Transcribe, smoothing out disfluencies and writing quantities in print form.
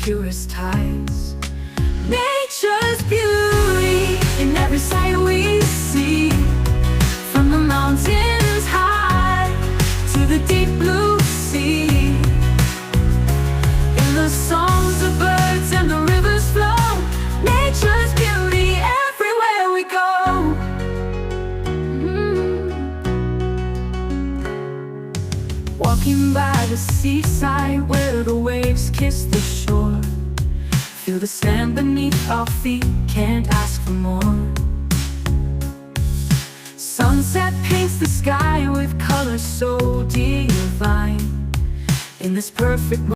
purest tides. Nature's beauty in every sight we see, from the mountains high to the deep blue sea. In the songs of birds and the rivers flow, nature's beauty everywhere we go. Walking by the seaside where the waves kiss the shore, feel the sand beneath our feet, can't ask for more. Sunset paints the sky with colors so divine. In this perfect